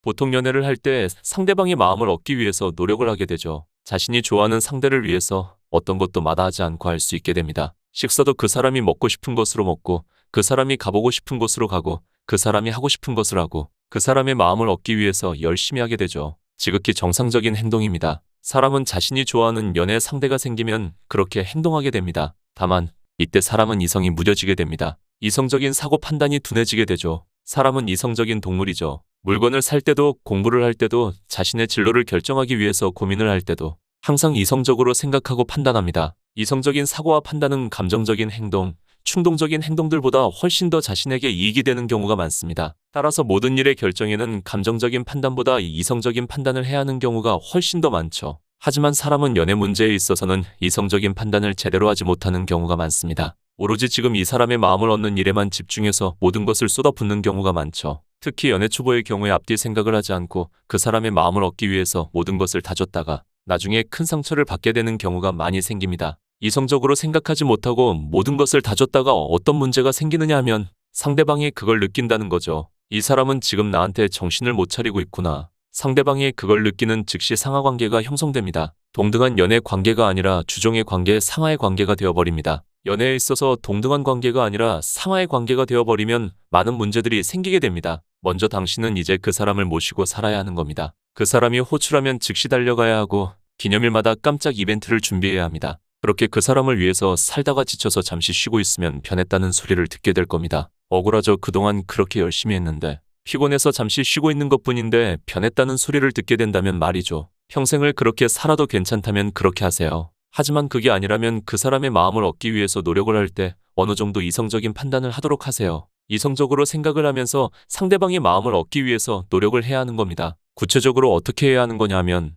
보통 연애를 할 때 상대방의 마음을 얻기 위해서 노력을 하게 되죠. 자신이 좋아하는 상대를 위해서 어떤 것도 마다하지 않고 할 수 있게 됩니다. 식사도 그 사람이 먹고 싶은 것으로 먹고, 그 사람이 가보고 싶은 곳으로 가고, 그 사람이 하고 싶은 것을 하고, 그 사람의 마음을 얻기 위해서 열심히 하게 되죠. 지극히 정상적인 행동입니다. 사람은 자신이 좋아하는 연애 상대가 생기면 그렇게 행동하게 됩니다. 다만 이때 사람은 이성이 무뎌지게 됩니다. 이성적인 사고 판단이 둔해지게 되죠. 사람은 이성적인 동물이죠. 물건을 살 때도, 공부를 할 때도, 자신의 진로를 결정하기 위해서 고민을 할 때도 항상 이성적으로 생각하고 판단합니다. 이성적인 사고와 판단은 감정적인 행동, 충동적인 행동들보다 훨씬 더 자신에게 이익이 되는 경우가 많습니다. 따라서 모든 일의 결정에는 감정적인 판단보다 이성적인 판단을 해야 하는 경우가 훨씬 더 많죠. 하지만 사람은 연애 문제에 있어서는 이성적인 판단을 제대로 하지 못하는 경우가 많습니다. 오로지 지금 이 사람의 마음을 얻는 일에만 집중해서 모든 것을 쏟아붓는 경우가 많죠. 특히 연애 초보의 경우에 앞뒤 생각을 하지 않고 그 사람의 마음을 얻기 위해서 모든 것을 다 줬다가 나중에 큰 상처를 받게 되는 경우가 많이 생깁니다. 이성적으로 생각하지 못하고 모든 것을 다 줬다가 어떤 문제가 생기느냐 하면 상대방이 그걸 느낀다는 거죠. 이 사람은 지금 나한테 정신을 못 차리고 있구나. 상대방이 그걸 느끼는 즉시 상하관계가 형성됩니다. 동등한 연애 관계가 아니라 주종의 관계, 상하의 관계가 되어버립니다. 연애에 있어서 동등한 관계가 아니라 상하의 관계가 되어버리면 많은 문제들이 생기게 됩니다. 먼저 당신은 이제 그 사람을 모시고 살아야 하는 겁니다. 그 사람이 호출하면 즉시 달려가야 하고 기념일마다 깜짝 이벤트를 준비해야 합니다. 그렇게 그 사람을 위해서 살다가 지쳐서 잠시 쉬고 있으면 변했다는 소리를 듣게 될 겁니다. 억울하죠. 그동안 그렇게 열심히 했는데 피곤해서 잠시 쉬고 있는 것뿐인데 변했다는 소리를 듣게 된다면 말이죠. 평생을 그렇게 살아도 괜찮다면 그렇게 하세요. 하지만 그게 아니라면 그 사람의 마음을 얻기 위해서 노력을 할 때 어느 정도 이성적인 판단을 하도록 하세요. 이성적으로 생각을 하면서 상대방의 마음을 얻기 위해서 노력을 해야 하는 겁니다. 구체적으로 어떻게 해야 하는 거냐면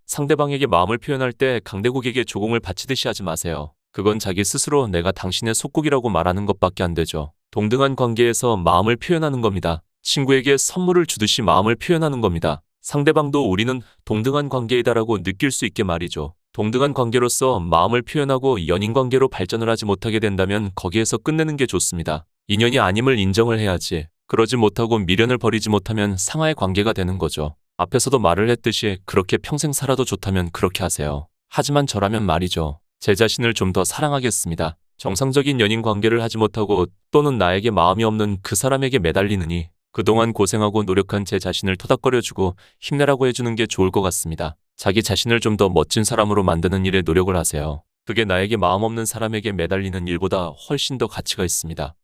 상대방에게 마음을 표현할 때 강대국에게 조공을 바치듯이 하지 마세요. 그건 자기 스스로 내가 당신의 속국이라고 말하는 것밖에 안 되죠. 동등한 관계에서 마음을 표현하는 겁니다. 친구에게 선물을 주듯이 마음을 표현하는 겁니다. 상대방도 우리는 동등한 관계이다라고 느낄 수 있게 말이죠. 동등한 관계로서 마음을 표현하고 연인 관계로 발전을 하지 못하게 된다면 거기에서 끝내는 게 좋습니다. 인연이 아님을 인정을 해야지. 그러지 못하고 미련을 버리지 못하면 상하의 관계가 되는 거죠. 앞에서도 말을 했듯이 그렇게 평생 살아도 좋다면 그렇게 하세요. 하지만 저라면 말이죠. 제 자신을 좀 더 사랑하겠습니다. 정상적인 연인 관계를 하지 못하고 또는 나에게 마음이 없는 그 사람에게 매달리느니 그동안 고생하고 노력한 제 자신을 토닥거려주고 힘내라고 해주는 게 좋을 것 같습니다. 자기 자신을 좀 더 멋진 사람으로 만드는 일에 노력을 하세요. 그게 나에게 마음 없는 사람에게 매달리는 일보다 훨씬 더 가치가 있습니다.